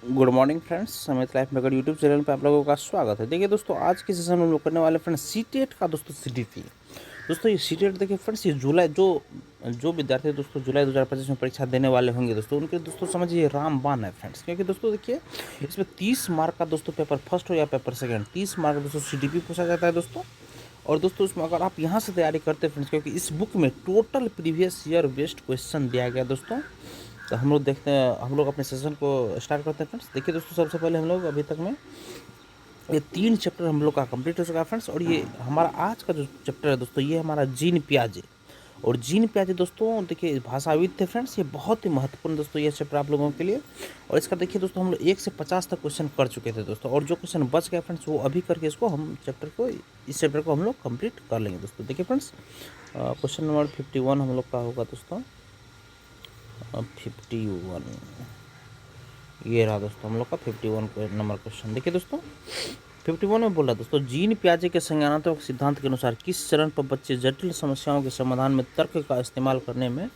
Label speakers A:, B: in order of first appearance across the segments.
A: Good morning friends, समित life maker YouTube channel पे आप लोगों का स्वागत है। देखिए दोस्तों, आज के सेशन में हम लोग करने वाले फ्रेंड्स सीटेट का दोस्तों सीडीपी। दोस्तों ये सीटेट देखिए फ्रेंड्स, ये जुलाई जो जो विद्यार्थी दोस्तों जुलाई 2025 में परीक्षा देने वाले होंगे दोस्तों, उनके दोस्तों समझिए रामबाण है फ्रेंड्स। क्योंकि दोस्तों देखिए, इसमें 30 मार्क का दोस्तों पेपर फर्स्ट हो या पेपर सेकेंड, 30 मार्क का दोस्तों सीडीपी पूछा जाता है दोस्तों। और दोस्तों उसमें अगर आप यहाँ से तैयारी करते हैं फ्रेंड्स, क्योंकि इस बुक में total previous year based question दिया गया दोस्तों। तो हम लोग देखते हैं, हम लोग अपने सेशन को स्टार्ट करते हैं फ्रेंड्स। देखिए दोस्तों, सबसे पहले हम लोग अभी तक में ये 3 चैप्टर हम लोग का कंप्लीट हो चुका है फ्रेंड्स। और ये हमारा आज का जो चैप्टर है दोस्तों, ये हमारा जीन पियाजे। और जीन पियाजे दोस्तों देखिए भाषाविद थे फ्रेंड्स, ये बहुत ही महत्वपूर्ण दोस्तों ये चैप्टर आप लोगों के लिए। और इसका देखिए दोस्तों, हम लोग 1 से 50 तक क्वेश्चन कर चुके थे दोस्तों। और जो क्वेश्चन बच गया फ्रेंड्स, वो अभी करके इसको हम इस चैप्टर को हम लोग कंप्लीट कर लेंगे दोस्तों। देखिए फ्रेंड्स, क्वेश्चन नंबर 51 हम लोग का होगा दोस्तों। 51 ये रहा दोस्तों हम लोग का 51 नंबर क्वेश्चन। देखिए दोस्तों, 51 में बोल रहा दोस्तों, जीन पियाजे के संज्ञानात्मक सिद्धांत के अनुसार किस चरण पर बच्चे जटिल समस्याओं के समाधान में तर्क का इस्तेमाल करने में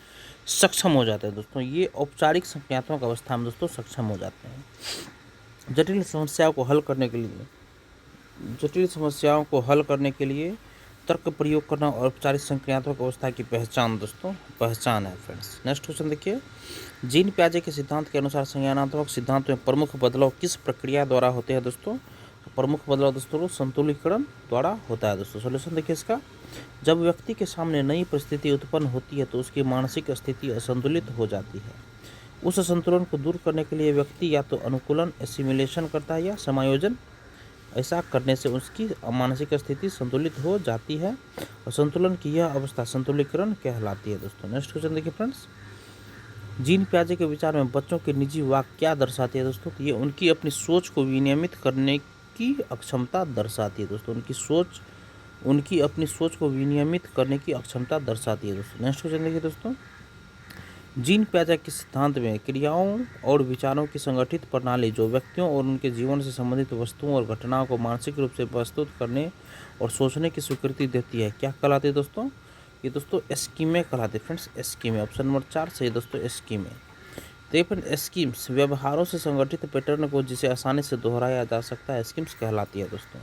A: सक्षम हो जाते हैं दोस्तों। ये औपचारिक संज्ञानात्मक अवस्था में दोस्तों सक्षम हो जाते हैं। जटिल समस्याओं को हल करने के लिए तर्क प्रयोग करना और औपचारिक संक्रियात्मक अवस्था की पहचान है फ्रेंड्स। नेक्स्ट क्वेश्चन देखिए, जीन पियाजे के सिद्धांत के अनुसार संज्ञानात्मक सिद्धांत में प्रमुख बदलाव किस प्रक्रिया द्वारा होते हैं दोस्तों। प्रमुख बदलाव दोस्तों संतुलीकरण द्वारा होता है दोस्तों। सॉल्यूशन देखिए इसका, जब व्यक्ति के सामने नई परिस्थिति उत्पन्न होती है तो उसकी मानसिक स्थिति असंतुलित हो जाती है। उस असंतुलन को दूर करने के लिए व्यक्ति या तो अनुकूलन एसिमिलेशन करता है या समायोजन। ऐसा करने से उसकी मानसिक स्थिति संतुलित हो जाती है और संतुलन की यह अवस्था संतुलीकरण कहलाती है दोस्तों। नेक्स्ट क्वेश्चन देखिए फ्रेंड्स, जीन पियाजे के विचार में बच्चों के निजी वाक क्या दर्शाती है दोस्तों। तो ये उनकी अपनी सोच को विनियमित करने की अक्षमता दर्शाती है दोस्तों। उनकी अपनी सोच को विनियमित करने की अक्षमता दर्शाती है दोस्तों। नेक्स्ट क्वेश्चन देखिए दोस्तों, जीन पियाजे के सिद्धांत में क्रियाओं और विचारों की संगठित प्रणाली जो व्यक्तियों और उनके जीवन से संबंधित वस्तुओं और घटनाओं को मानसिक रूप से प्रस्तुत करने और सोचने की स्वीकृति देती है, क्या कहलाती है दोस्तों। ये दोस्तों एस्कीमे कहलाते हैं फ्रेंड्स। एस्कीमे ऑप्शन नंबर 4 सही दोस्तों, एस्कीमे। तो ये फ्रेंड एस्कीम्स व्यवहारों से संगठित पैटर्न को जिसे आसानी से दोहराया जा सकता है, एस्कीम्स कहलाती है दोस्तों।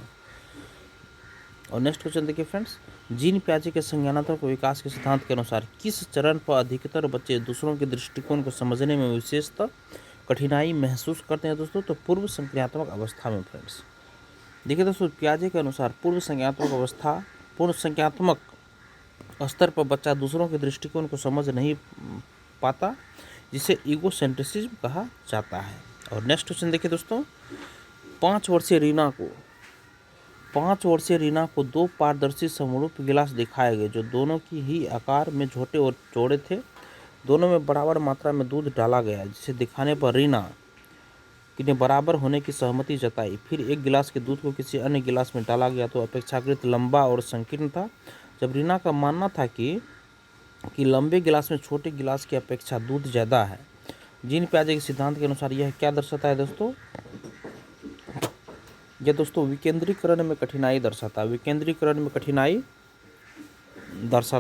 A: और नेक्स्ट क्वेश्चन देखिए फ्रेंड्स, जीन पियाजे के संज्ञानात्मक विकास के सिद्धांत के अनुसार किस चरण पर अधिकतर बच्चे दूसरों के दृष्टिकोण को समझने में विशेषतः कठिनाई महसूस करते हैं दोस्तों। तो पूर्व संज्ञानात्मक अवस्था में फ्रेंड्स। देखिए दोस्तों, पियाजे के अनुसार पूर्व संज्ञानात्मक स्तर पर बच्चा दूसरों के दृष्टिकोण को समझ नहीं पाता, जिसे ईगोसेंट्रिसिज्म कहा जाता है। और नेक्स्ट क्वेश्चन देखिए दोस्तों, 5 वर्षीय रीना को 2 पारदर्शी समरूप गिलास दिखाए गए जो दोनों की ही आकार में छोटे और चौड़े थे। दोनों में बराबर मात्रा में दूध डाला गया, जिसे दिखाने पर रीना ने बराबर होने की सहमति जताई। फिर एक गिलास के दूध को किसी अन्य गिलास में डाला गया तो अपेक्षाकृत लंबा और संकीर्ण था। जब रीना का मानना था कि लंबे गिलास में छोटे गिलास की अपेक्षा दूध ज़्यादा है। जीन पियाजे के सिद्धांत के अनुसार यह क्या दर्शाता है दोस्तों। यह दोस्तों विकेंद्रीकरण में कठिनाई दर्शाता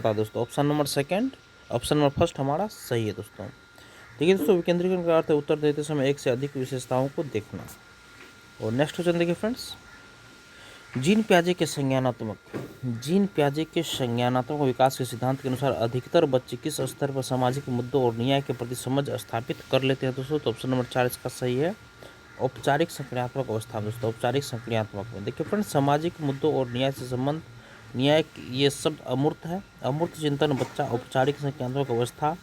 A: है दोस्तों। Option number second, option number first हमारा सही है दोस्तों। देखिए दोस्तों, विकेंद्रीकरण का अर्थ है उत्तर देते समय एक से अधिक विशेषताओं को देखना। और नेक्स्ट क्वेश्चन देखिए फ्रेंड्स, जीन पियाजे के संज्ञानात्मक विकास के सिद्धांत के अनुसार अधिकतर बच्चे किस स्तर पर सामाजिक मुद्दों और न्याय के प्रति समझ स्थापित कर लेते हैं दोस्तों। तो ऑप्शन नंबर 4 इसका सही है, औपचारिक संक्रियात्मक अवस्था में दोस्तों। औपचारिक संक्रियात्मक में देखिए फ्रेंड्स, सामाजिक मुद्दों और न्याय से संबंध ये शब्द अमूर्त है। अमूर्त चिंतन बच्चा औपचारिक संक्रियात्मक अवस्था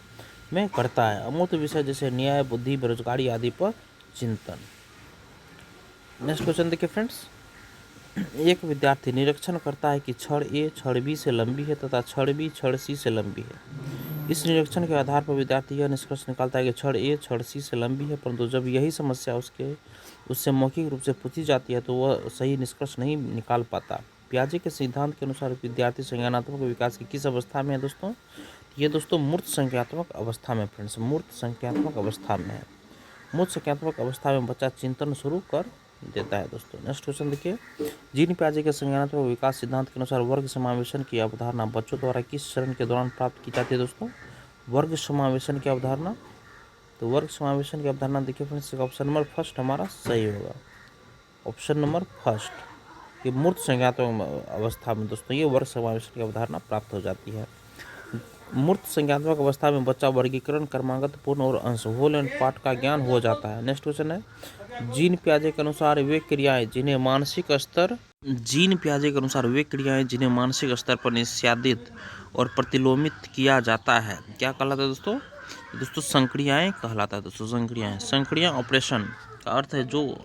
A: में करता है। अमूर्त विषय जैसे न्याय, बुद्धि, बेरोजगारी आदि पर चिंतन। नेक्स्ट क्वेश्चन देखिए फ्रेंड्स, एक विद्यार्थी निरीक्षण करता है कि छड़ ए छड़ बी से लंबी है तथा छड़ बी छड़ सी से लंबी है। इस निरीक्षण के आधार पर विद्यार्थी यह निष्कर्ष निकालता है कि छड़ ए छड़ सी से लंबी है, परंतु जब यही समस्या उससे मौखिक रूप से पूछी जाती है तो वह सही निष्कर्ष नहीं निकाल पाता। पियाजे के सिद्धांत के अनुसार विद्यार्थी संज्ञानात्मक विकास की किस अवस्था में है दोस्तों। ये दोस्तों मूर्त संज्ञानात्मक अवस्था में फ्रेंड्स, मूर्त संज्ञानात्मक अवस्था में है। मूर्त संज्ञानात्मक अवस्था में बच्चा चिंतन शुरू कर देता है दोस्तों। नेक्स्ट क्वेश्चन देखिए, जीन पियाजे के संज्ञानात्मक विकास सिद्धांत के अनुसार वर्ग समावेशन की अवधारणा बच्चों द्वारा किस चरण के दौरान प्राप्त की जाती है दोस्तों। वर्ग समावेशन की अवधारणा तो वर्ग समावेशन की अवधारणा देखिए फ्रेंड्स, ऑप्शन नंबर फर्स्ट हमारा सही होगा। ऑप्शन नंबर फर्स्ट, कि मूर्त संज्ञात्मक अवस्था में दोस्तों ये वर्ग समावेशन की अवधारणा प्राप्त हो जाती है। मूर्त संज्ञात्मक अवस्था में बच्चा वर्गीकरण, क्रमागत, पूर्ण और अंश, होल एंड पार्ट का ज्ञान हो जाता है। नेक्स्ट क्वेश्चन है, जीन पियाजे के अनुसार वे क्रियाएं जिन्हें मानसिक स्तर पर निष्पादित और प्रतिलोमित किया जाता है क्या कहलाता है दोस्तों? दोस्तों संक्रियाएं कहलाता है। दोस्तों संक्रिया ऑपरेशन का अर्थ है जो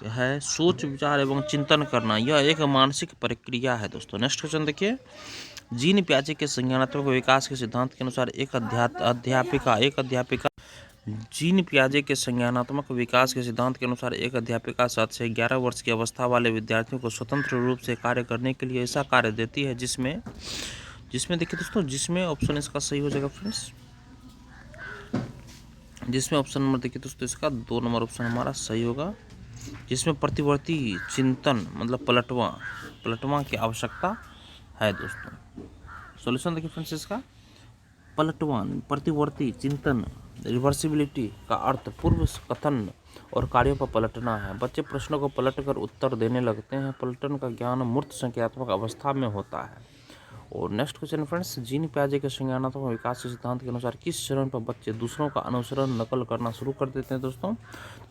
A: है सोच विचार एवं चिंतन करना, यह एक मानसिक प्रक्रिया है दोस्तों। नेक्स्ट क्वेश्चन देखिए, जीन पियाजे के संज्ञानात्मक विकास के सिद्धांत के अनुसार एक अध्यापिका जीन पियाजे के संज्ञानात्मक विकास के सिद्धांत के अनुसार एक अध्यापिका 7 से 11 वर्ष की अवस्था वाले विद्यार्थियों को स्वतंत्र रूप से कार्य करने के लिए ऐसा कार्य देती है जिसमें देखिए दोस्तों, जिसमें ऑप्शन इसका सही हो जाएगा फ्रेंड्स, जिसमें ऑप्शन नंबर देखिए दोस्तों इसका 2 नंबर ऑप्शन हमारा सही होगा, जिसमें प्रतिवर्ती चिंतन मतलब पलटवां की आवश्यकता है दोस्तों। सॉल्यूशन देखिए फ्रेंड्स, इसका पलटवां प्रतिवर्ती चिंतन, रिवर्सिबिलिटी का अर्थ पूर्व कथन और कार्यों पर पलटना है। बच्चे प्रश्नों को पलटकर उत्तर देने लगते हैं। पलटन का ज्ञान मूर्त संज्ञात्मक अवस्था में होता है। और नेक्स्ट क्वेश्चन फ्रेंड्स, जीन पियाजे के संज्ञानात्मक विकास के सिद्धांत के अनुसार किस चरण पर बच्चे दूसरों का अनुसरण नकल करना शुरू कर देते हैं दोस्तों?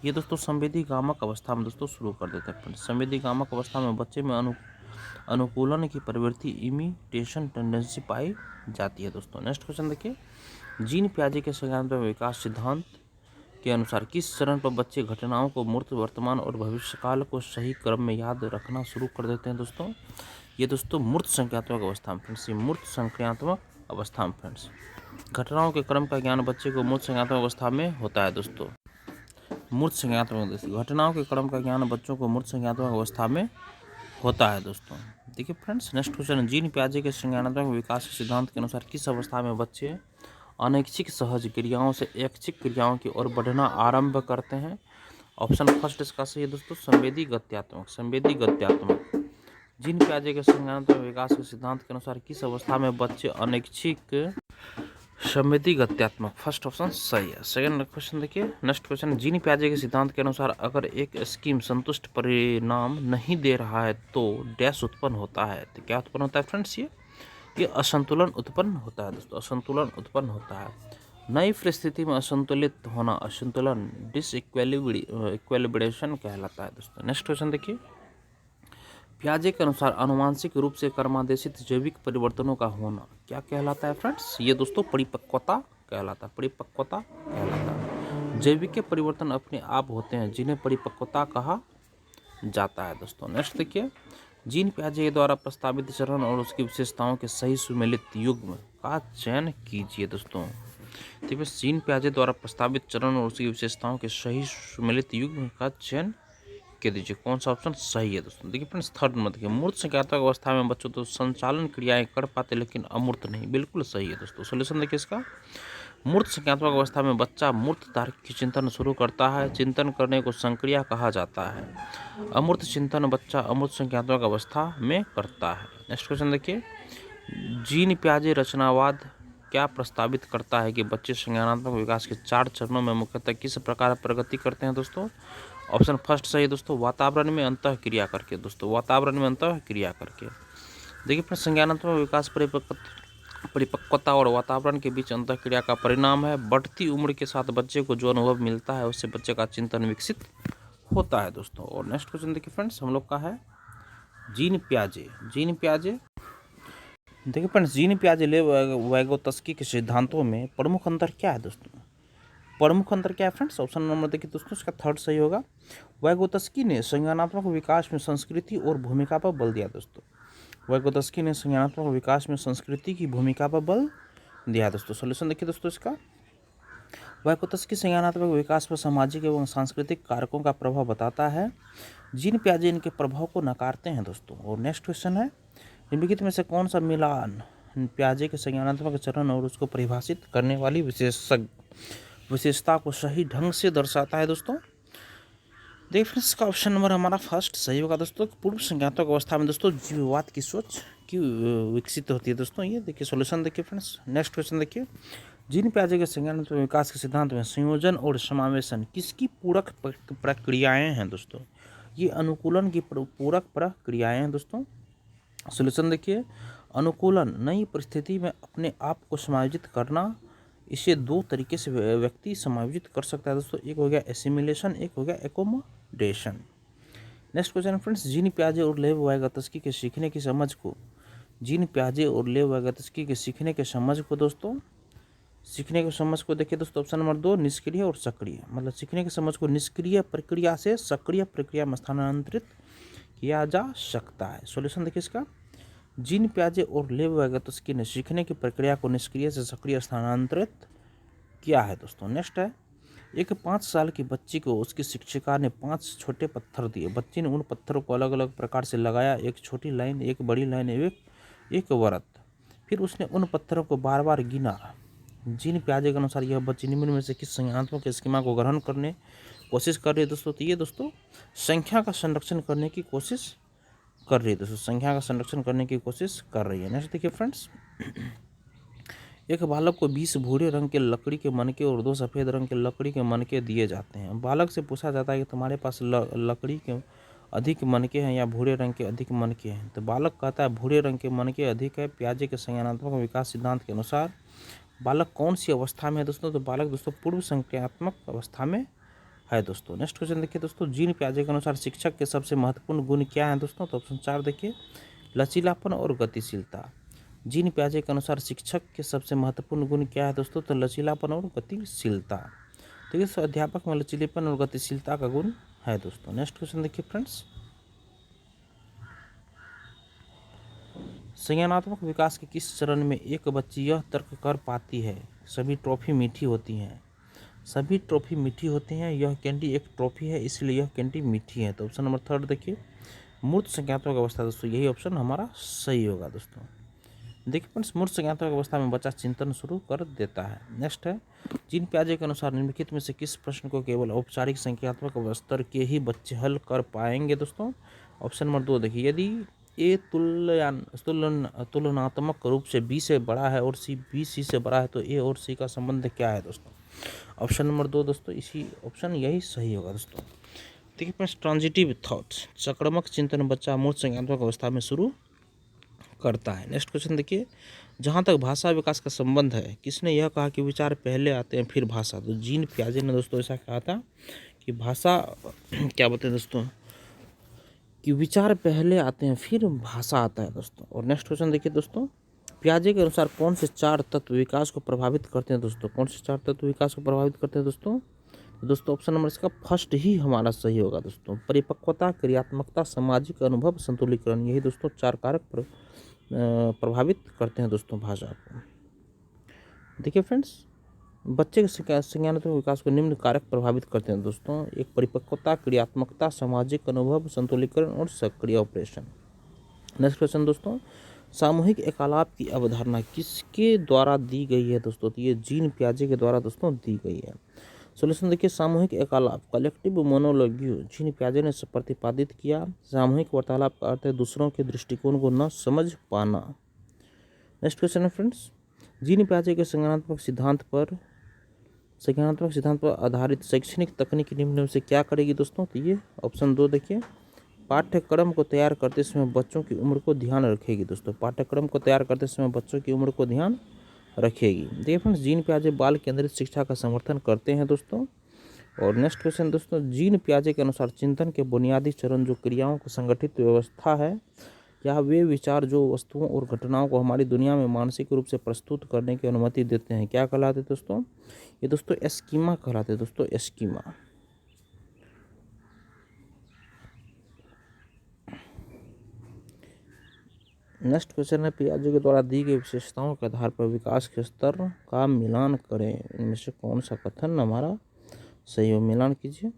A: ये दोस्तों संवेदी गामक अवस्था में दोस्तों शुरू कर देते हैं फ्रेंड्स। संवेदी गामक अवस्था में बच्चे में अनुकूलन की प्रवृत्ति, इमिटेशन टेंडेंसी पाई जाती है दोस्तों। नेक्स्ट क्वेश्चन देखिए, जीन पियाजे के संज्ञानात्मक विकास सिद्धांत के अनुसार किस चरण पर बच्चे घटनाओं को मूर्त, वर्तमान और भविष्यकाल को सही क्रम में याद रखना शुरू कर देते हैं दोस्तों? ये दोस्तों मूर्त संज्ञात्मक अवस्था में फ्रेंड्स, ये मूर्त संज्ञात्मक अवस्था में फ्रेंड्स घटनाओं के क्रम का ज्ञान बच्चे को मूर्त संज्ञात्मक अवस्था में होता है दोस्तों। मूर्त संज्ञात्मक घटनाओं के क्रम का ज्ञान बच्चों को मूर्त संज्ञात्मक अवस्था में होता है दोस्तों। देखिए फ्रेंड्स, नेक्स्ट क्वेश्चन, जीन पियाजे के संज्ञानात्मक विकास के सिद्धांत के अनुसार किस अवस्था में बच्चे अनैच्छिक सहज क्रियाओं से ऐच्छिक क्रियाओं की ओर बढ़ना आरंभ करते हैं? ऑप्शन फर्स्ट इसका सही है दोस्तों, संवेदी गत्यात्मक। जीन पियाजे के संज्ञानात्मक विकास के सिद्धांत के अनुसार किस अवस्था में बच्चे अनैच्छिक संवेदी गत्यात्मक, फर्स्ट ऑप्शन सही है। सेकंड क्वेश्चन देखिए, नेक्स्ट क्वेश्चन, जीन पियाजे के सिद्धांत के अनुसार अगर एक स्कीम संतुष्ट परिणाम नहीं दे रहा है तो डैश उत्पन्न होता है। तो क्या उत्पन्न होता है फ्रेंड्स? ये असंतुलन उत्पन्न होता है दोस्तों, असंतुलन उत्पन्न होता है। नई परिस्थिति में असंतुलित होना, असंतुलन डिसइक्विलिब्रेशन कहलाता है दोस्तों। नेक्स्ट क्वेश्चन देखिए, पियाजे के अनुसार आनुवांशिक रूप से क्रमादेशित जैविक परिवर्तनों का होना क्या कहलाता है फ्रेंड्स? ये दोस्तों परिपक्वता कहलाता है। जैविक के परिवर्तन अपने आप होते हैं जिन्हें परिपक्वता कहा जाता है दोस्तों। नेक्स्ट देखिए, जीन पियाजे द्वारा प्रस्तावित चरण और उसकी विशेषताओं के सही सुमेलित युग्म का चयन कीजिए दोस्तों। देखिए, जीन पियाजे द्वारा प्रस्तावित चरण और उसकी विशेषताओं के सही सुमेलित युग्म का चयन के दीजिए। कौन सा ऑप्शन सही है दोस्तों? देखिए फ्रेंड्स, थर्ड में देखिए, मूर्त संज्ञात्मक अवस्था में बच्चों तो संचालन क्रियाएं कर पाते लेकिन अमूर्त नहीं, बिल्कुल सही है दोस्तों। सोल्यूशन देखिए इसका, मूर्त संज्ञात्मक अवस्था में बच्चा मूर्त तार्किक चिंतन शुरू करता है। चिंतन करने को संक्रिया कहा जाता है। अमूर्त चिंतन बच्चा अमूर्त संज्ञात्मक अवस्था में करता है। नेक्स्ट क्वेश्चन देखिए, जीन पियाजे रचनावाद क्या प्रस्तावित करता है कि बच्चे संज्ञानात्मक विकास के 4 चरणों में मुख्यतः किस प्रकार प्रगति करते हैं दोस्तों? ऑप्शन फर्स्ट सही है दोस्तों, वातावरण में अंतः क्रिया करके दोस्तों, वातावरण में अंतः क्रिया करके। देखिए फिर संज्ञानात्मक विकास परिपक्वता और वातावरण के बीच अंतः क्रिया का परिणाम है। बढ़ती उम्र के साथ बच्चे को जो अनुभव मिलता है उससे बच्चे का चिंतन विकसित होता है दोस्तों। और नेक्स्ट क्वेश्चन देखिए फ्रेंड्स, हम लोग का है जीन पियाजे। देखिए फ्रेंड्स, जीन पियाजे वैगोत्स्की के सिद्धांतों में प्रमुख अंतर क्या है दोस्तों? प्रमुख अंतर क्या है फ्रेंड्स? ऑप्शन नंबर देखिए दोस्तों, इसका थर्ड सही होगा। वैगोत्स्की ने संज्ञानात्मक विकास में संस्कृति और भूमिका पर बल दिया दोस्तों। वैगोत्स्की ने संज्ञानात्मक विकास में संस्कृति की भूमिका पर बल दिया दोस्तों। सॉल्यूशन देखिए दोस्तों इसका, वैगोत्स्की संज्ञानात्मक विकास पर सामाजिक एवं सांस्कृतिक कारकों का प्रभाव बताता है। जीन पियाजे इनके प्रभाव को नकारते हैं दोस्तों। और नेक्स्ट क्वेश्चन है, निम्नलिखित में से कौन सा मिलान पियाजे के संज्ञानात्मक चरण और उसको परिभाषित करने वाली विशेषता को सही ढंग से दर्शाता है दोस्तों? देखिए फ्रेंड्स, इसका ऑप्शन नंबर हमारा फर्स्ट सही होगा दोस्तों। पूर्व संज्ञानात्मक अवस्था में दोस्तों जीववाद की सोच की विकसित होती है दोस्तों। ये देखिए सॉल्यूशन देखिए फ्रेंड्स। नेक्स्ट क्वेश्चन देखिए, जीन पियाजे के संज्ञानात्मक विकास के सिद्धांत में संयोजन और समावेशन किसकी पूरक प्रक्रियाएं हैं दोस्तों? ये अनुकूलन की पूरक प्रक्रियाएं हैं दोस्तों। सॉल्यूशन देखिए, अनुकूलन नई परिस्थिति में अपने आप को समायोजित करना, इसे दो तरीके से व्यक्ति समायोजित कर सकता है दोस्तों। एक हो गया एसिमिलेशन, एक हो गया accommodation. Next question friends, Jean पियाजे और लेव वाइगोत्स्की के सीखने की समझ को, जीन पियाजे और लेव वाइगोत्स्की के सीखने के समझ को दोस्तों, सीखने की समझ को देखिए दोस्तों, ऑप्शन नंबर 2 निष्क्रिय और सक्रिय, मतलब सीखने की समझ को निष्क्रिय प्रक्रिया से सक्रिय प्रक्रिया में स्थानांतरित किया जा सकता है। सॉल्यूशन देखिए इसका, जीन पियाजे और लेव वाइगोत्स्की ने सीखने की प्रक्रिया को निष्क्रिय से सक्रिय स्थानांतरित किया है दोस्तों। नेक्स्ट है, एक 5 साल की बच्ची को उसकी शिक्षिका ने 5 छोटे पत्थर दिए। बच्ची ने उन पत्थरों को अलग अलग प्रकार से लगाया, एक छोटी लाइन, एक बड़ी लाइन, एक वृत्त। फिर उसने उन पत्थरों को बार बार गिना। जीन पियाजे के अनुसार यह बच्ची निम्न में से किस संज्ञानात्मक स्कीमा को ग्रहण करने कोशिश कर रही है दोस्तों? तो ये दोस्तों संख्या का संरक्षण करने की कोशिश कर रही है दोस्तों, संख्या का संरक्षण करने की कोशिश कर रही है। नेक्स्ट देखिए फ्रेंड्स, एक बालक को 20 भूरे रंग के लकड़ी के मनके और 2 सफ़ेद रंग के लकड़ी के मनके दिए जाते हैं। बालक से पूछा जाता है कि तुम्हारे पास लकड़ी के अधिक मनके हैं या भूरे रंग के अधिक मनके हैं? तो बालक कहता है भूरे रंग के मनके अधिक है। पियाजे के संज्ञानात्मक विकास सिद्धांत के अनुसार बालक कौन सी अवस्था में है दोस्तों? तो बालक दोस्तों पूर्व संज्ञानात्मक अवस्था में है दोस्तों। नेक्स्ट क्वेश्चन देखिए दोस्तों, जीन पियाजे के अनुसार शिक्षक के सबसे महत्वपूर्ण गुण क्या है दोस्तों? तो ऑप्शन 4 देखिए, लचीलापन और गतिशीलता। जीन पियाजे के अनुसार शिक्षक के सबसे महत्वपूर्ण गुण क्या है दोस्तों? तो लचीलापन और गतिशीलता। ठीक है, तो अध्यापक में लचीलेपन और गतिशीलता का गुण है दोस्तों। नेक्स्ट क्वेश्चन देखिए फ्रेंड्स, संज्ञानात्मक विकास के किस चरण में एक बच्ची यह तर्क कर पाती है सभी टॉफी मीठी होती हैं? सभी टॉफी मीठी होती हैं, यह कैंडी एक टॉफी है इसलिए यह कैंडी मीठी है। तो ऑप्शन नंबर 3 देखिए, मूर्त संज्ञानात्मक अवस्था दोस्तों, यही ऑप्शन हमारा सही होगा दोस्तों। देखिए फ्रेंड्स, मूर्त संज्ञानात्मक अवस्था में बच्चा चिंतन शुरू कर देता है। नेक्स्ट है, जीन पियाजे के अनुसार निम्नलिखित में से किस प्रश्न को केवल औपचारिक संज्ञानात्मक स्तर के ही बच्चे हल कर पाएंगे दोस्तों? ऑप्शन नंबर 2 देखिए, यदि ए तुलनात्मक रूप से बी से बड़ा है और सी बी सी से बड़ा है तो ए और सी का संबंध क्या है दोस्तों? ऑप्शन नंबर 2 दोस्तों, इसी ऑप्शन यही सही होगा दोस्तों। देखिए फ्रेंड्स, ट्रांजिटिव थॉट्स, सक्रमक चिंतन बच्चा मूर्त संज्ञानात्मक अवस्था में शुरू करता है। नेक्स्ट क्वेश्चन देखिए, जहाँ तक भाषा विकास का संबंध है, किसने यह कहा कि विचार पहले आते हैं फिर भाषा? तो जीन पियाजे ने दोस्तों ऐसा कहा था कि भाषा क्या बोलते हैं दोस्तों, कि विचार पहले आते हैं फिर भाषा आता है दोस्तों। और नेक्स्ट क्वेश्चन देखिए दोस्तों, पियाजे के अनुसार कौन से 4 तत्व विकास को प्रभावित करते हैं दोस्तों? कौन से 4 तत्व विकास को प्रभावित करते हैं दोस्तों? तो दोस्तों ऑप्शन नंबर इसका फर्स्ट ही हमारा सही होगा दोस्तों, परिपक्वता, क्रियात्मकता, सामाजिक अनुभव, संतुलीकरण। यही दोस्तों 4 कारक प्रभावित करते हैं दोस्तों भाषा को। देखिए फ्रेंड्स, बच्चे के संज्ञानात्मक विकास को निम्न कारक प्रभावित करते हैं दोस्तों, एक परिपक्वता, क्रियात्मकता, सामाजिक अनुभव, संतुलीकरण और सक्रिय ऑपरेशन। नेक्स्ट क्वेश्चन दोस्तों, सामूहिक एकालाप की अवधारणा किसके द्वारा दी गई है दोस्तों? तो ये जीन पियाजे के द्वारा दोस्तों दी गई है। सॉल्यूशन देखिए, सामूहिक एकालाप, कलेक्टिव मोनोलॉग्यू, जीन पियाजे ने प्रतिपादित किया। सामूहिक वार्तालाप का अर्थ है दूसरों के दृष्टिकोण को न समझ पाना। नेक्स्ट क्वेश्चन है फ्रेंड्स, जीन पियाजे के संज्ञानात्मक सिद्धांत पर आधारित शैक्षणिक तकनीक निम्न में से क्या करेगी दोस्तों? तो ये ऑप्शन 2 देखिए, पाठ्यक्रम को तैयार करते समय बच्चों की उम्र को ध्यान रखेगी दोस्तों, पाठ्यक्रम को तैयार करते समय बच्चों की उम्र को ध्यान रखेगी। देखिए फ्रेंड्स, जीन पियाजे बाल केंद्रित शिक्षा का समर्थन करते हैं दोस्तों। और नेक्स्ट क्वेश्चन दोस्तों, जीन पियाजे के अनुसार चिंतन के बुनियादी चरण जो क्रियाओं को संगठित व्यवस्था है, या वे विचार जो वस्तुओं और घटनाओं को हमारी दुनिया में मानसिक रूप से प्रस्तुत करने की अनुमति देते हैं, क्या कहलाते हैं दोस्तों? ये दोस्तों एस्कीमा कहलाते हैं दोस्तों, एस्कीमा। नेक्स्ट क्वेश्चन है, पियाजे के द्वारा दी गई विशेषताओं के आधार पर विकास के स्तर का मिलान करें, इनमें से कौन सा कथन हमारा सही हो? मिलान कीजिए।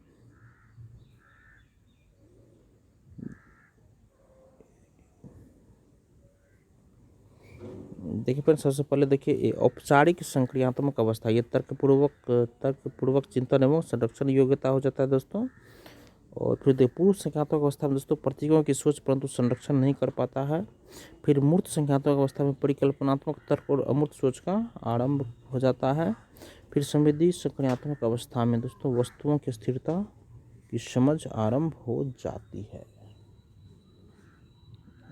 A: देखिए फ्रेंड्स, सबसे पहले देखिए औपचारिक संक्रियात्मक अवस्था, ये तर्कपूर्वक चिंतन एवं संरक्षण योग्यता हो जाता है दोस्तों। और फिर देखिए पूर्व संख्यात्मक अवस्था में दोस्तों प्रतीकों की सोच परंतु संरक्षण नहीं कर पाता है। फिर मूर्त संख्यात्मक अवस्था में परिकल्पनात्मक तर्क और अमूर्त सोच का आरंभ हो जाता है। फिर संवेदी संक्रियात्मक अवस्था में दोस्तों वस्तुओं की स्थिरता की समझ आरंभ हो जाती है।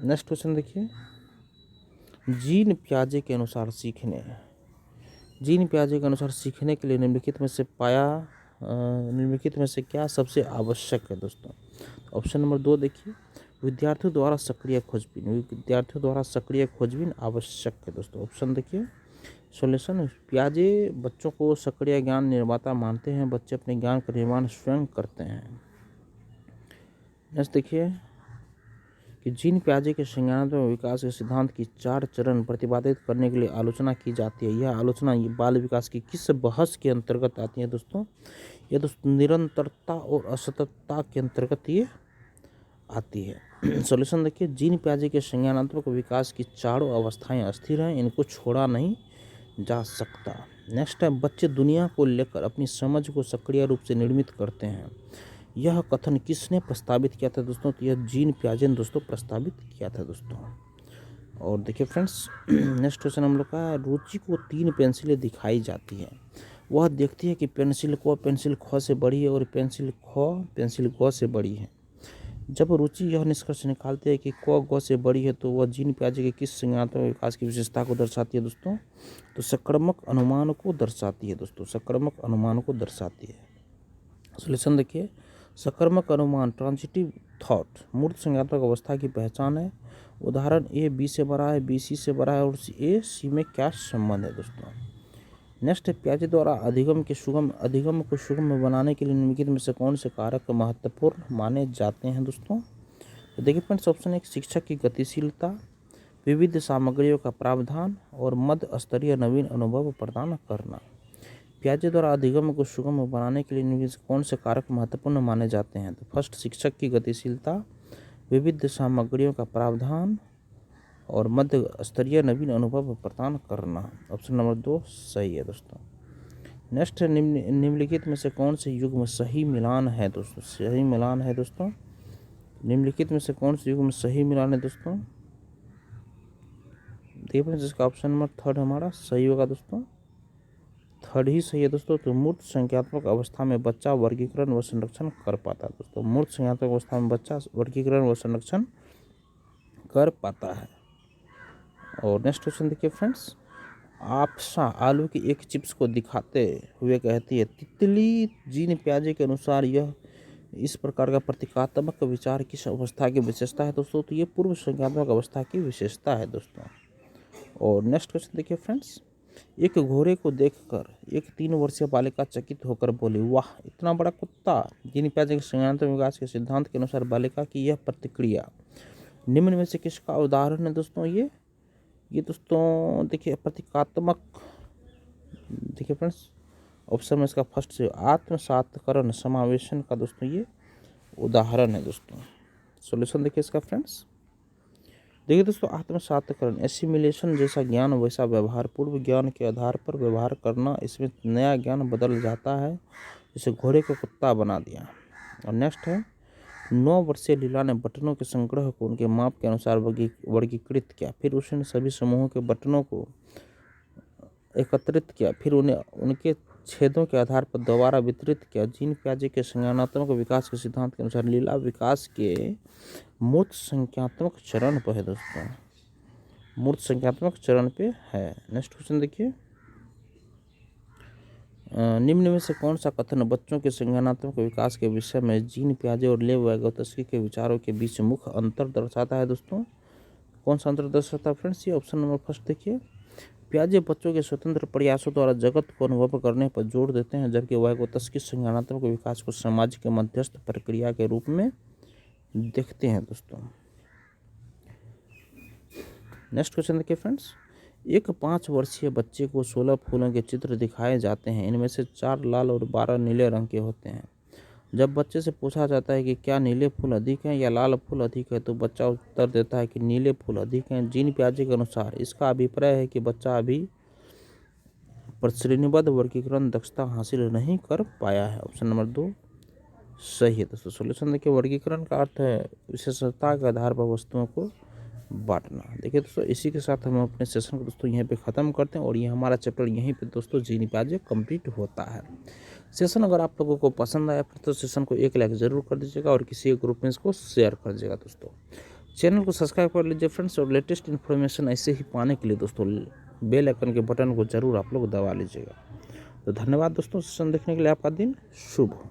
A: नेक्स्ट क्वेश्चन देखिए, जीन पियाजे के अनुसार सीखने। जीन पियाजे के अनुसार सीखने के लिए निम्नलिखित में से क्या सबसे आवश्यक है दोस्तों। ऑप्शन नंबर 2 देखिए, विद्यार्थियों द्वारा सक्रिय खोजबीन आवश्यक है दोस्तों। ऑप्शन देखिए सॉल्यूशन, पियाजे बच्चों को सक्रिय ज्ञान निर्माता मानते हैं, बच्चे अपने ज्ञान का निर्माण स्वयं करते हैं। नेक्स्ट देखिए कि जीन पियाजे के संज्ञानात्मक विकास के सिद्धांत की 4 चरण प्रतिपादित करने के लिए आलोचना की जाती है। यह आलोचना बाल विकास की किस बहस के अंतर्गत आती है दोस्तों। यह दोस्तों निरंतरता और असततता के अंतर्गत ये आती है। सॉल्यूशन देखिए, जीन पियाजे के संज्ञानात्मक विकास की चारों अवस्थाएं अस्थिर हैं, इनको छोड़ा नहीं जा सकता। नेक्स्ट है, बच्चे दुनिया को लेकर अपनी समझ को सक्रिय रूप से निर्मित करते हैं। यह कथन किसने प्रस्तावित किया था दोस्तों। तो यह जीन पियाजे ने दोस्तों प्रस्तावित किया था दोस्तों। और देखिए फ्रेंड्स, नेक्स्ट क्वेश्चन हम लोग का, रुचि को 3 पेंसिलें दिखाई जाती है। वह देखती है कि पेंसिल ख से बड़ी है और पेंसिल ग से बड़ी है। जब रुचि यह निष्कर्ष निकालती है कि ग से बड़ी है तो वह जीन पियाजे के किस संज्ञानात्मक विकास की विशेषता को दर्शाती है दोस्तों। तो सक्रमक अनुमान को दर्शाती है दोस्तों, सक्रमक अनुमान को दर्शाती है। सॉल्यूशन देखिए, सक्रमक अनुमान ट्रांजिटिव थॉट मूर्त संज्ञानात्मक अवस्था की पहचान है। उदाहरण, ए बी से बड़ा है, बी सी से बड़ा है और ए सी में क्या संबंध है दोस्तों। नेक्स्ट है, पियाजे द्वारा अधिगम को सुगम बनाने के लिए निम्नलिखित में से कौन से कारक महत्वपूर्ण माने जाते हैं दोस्तों। तो देखिए फ्रेंड्स, ऑप्शन 1 शिक्षक की गतिशीलता, विविध सामग्रियों का प्रावधान और मध्य स्तरीय नवीन अनुभव प्रदान करना। पियाजे द्वारा अधिगम को सुगम बनाने के लिए निम्नलिखित से कौन से कारक महत्वपूर्ण माने जाते हैं। तो फर्स्ट शिक्षक की गतिशीलता, विविध सामग्रियों का प्रावधान और मध्य स्तरीय नवीन अनुभव प्रदान करना। ऑप्शन नंबर 2 सही है दोस्तों। नेक्स्ट, निम्नलिखित में से कौन से युग्म सही मिलान है दोस्तों। सही मिलान है दोस्तों, निम्नलिखित में से कौन से युग्म सही मिलान है दोस्तों। देखिए जिसका ऑप्शन नंबर 3 हमारा सही होगा दोस्तों, 3 ही सही है दोस्तों। तो मूर्त संख्यात्मक अवस्था में बच्चा वर्गीकरण व संरक्षण कर पाता है दोस्तों। मूर्त संख्यात्मक अवस्था में बच्चा वर्गीकरण व संरक्षण कर पाता है। और नेक्स्ट क्वेश्चन देखिए फ्रेंड्स, आपसा आलू की एक चिप्स को दिखाते हुए कहती है, तितली जीन पियाजे के अनुसार यह इस प्रकार का प्रतीकात्मक विचार किस अवस्था की विशेषता है दोस्तों। तो ये पूर्व संज्ञानात्मक अवस्था की विशेषता है दोस्तों। और नेक्स्ट क्वेश्चन देखिए फ्रेंड्स, एक घोड़े को देखकर एक 3 वर्षीय बालिका चकित होकर बोली, वाह इतना बड़ा कुत्ता। जीन पियाजे के संज्ञानात्मक विकास के सिद्धांत के अनुसार बालिका की यह प्रतिक्रिया निम्न में से किसका उदाहरण है दोस्तों। ये दोस्तों देखिए प्रतीकात्मक, देखिए फ्रेंड्स ऑप्शन में इसका फर्स्ट से आत्मसातकरण समावेशन का दोस्तों ये उदाहरण है दोस्तों। सॉल्यूशन देखिए इसका फ्रेंड्स, देखिए दोस्तों आत्मसातकरण एसिमिलेशन जैसा ज्ञान वैसा व्यवहार, पूर्व ज्ञान के आधार पर व्यवहार करना, इसमें नया ज्ञान बदल जाता है, जैसे घोड़े को कुत्ता बना दिया। और नेक्स्ट है, 9 वर्षीय लीला ने बटनों के संग्रह को उनके माप के अनुसार वर्गीकृत किया, फिर उसने सभी समूहों के बटनों को एकत्रित किया, फिर उन्हें उनके छेदों के आधार पर दोबारा वितरित किया। जीन पियाजे के संज्ञानात्मक विकास के सिद्धांत के अनुसार लीला विकास के मूर्त संख्यात्मक चरण पर है दोस्तों, मूर्त संख्यात्मक चरण पे है। नेक्स्ट क्वेश्चन देखिए, निम्न में से कौन सा कथन बच्चों के संज्ञानात्मक विकास के विषय में जीन पियाजे और लेव वाइगोत्स्की के विचारों के बीच मुख्य अंतर दर्शाता है दोस्तों। कौन सा अंतर दर्शाता है फ्रेंड्स, ये ऑप्शन नंबर फर्स्ट देखिए, पियाजे बच्चों के स्वतंत्र प्रयासों द्वारा जगत को अनुभव करने पर जोर देते हैं, जबकि वाइगोत्स्की संज्ञानात्मक विकास को सामाजिक मध्यस्थ प्रक्रिया के रूप में देखते हैं दोस्तों। नेक्स्ट क्वेश्चन देखिए फ्रेंड्स, एक 5 वर्षीय बच्चे को 16 फूलों के चित्र दिखाए जाते हैं, इनमें से 4 लाल और 12 नीले रंग के होते हैं। जब बच्चे से पूछा जाता है कि क्या नीले फूल अधिक हैं या लाल फूल अधिक है, तो बच्चा उत्तर देता है कि नीले फूल अधिक हैं। जीन पियाजे के अनुसार इसका अभिप्राय है कि बच्चा अभी पर श्रेणीबद्ध वर्गीकरण दक्षता हासिल नहीं कर पाया है। ऑप्शन नंबर 2 सही है दोस्तों। सॉल्यूशन देखिए, वर्गीकरण का अर्थ है विशेषता के आधार पर वस्तुओं को बांटना। देखिए दोस्तों, इसी के साथ हम अपने सेशन को दोस्तों यहीं पे ख़त्म करते हैं और ये हमारा चैप्टर यहीं पे दोस्तों जीनी प्याजे कंप्लीट होता है। सेशन अगर आप लोगों को पसंद आया फिर तो सेशन को एक लाइक ज़रूर कर दीजिएगा और किसी एक ग्रुप में इसको शेयर कर दीजिएगा दोस्तों। चैनल को सब्सक्राइब कर लीजिए फ्रेंड्स, और लेटेस्ट इन्फॉर्मेशन ऐसे ही पाने के लिए दोस्तों बेल आइकन के बटन को ज़रूर आप लोग दबा लीजिएगा। तो धन्यवाद दोस्तों, सेशन देखने के लिए। आपका दिन शुभ हो।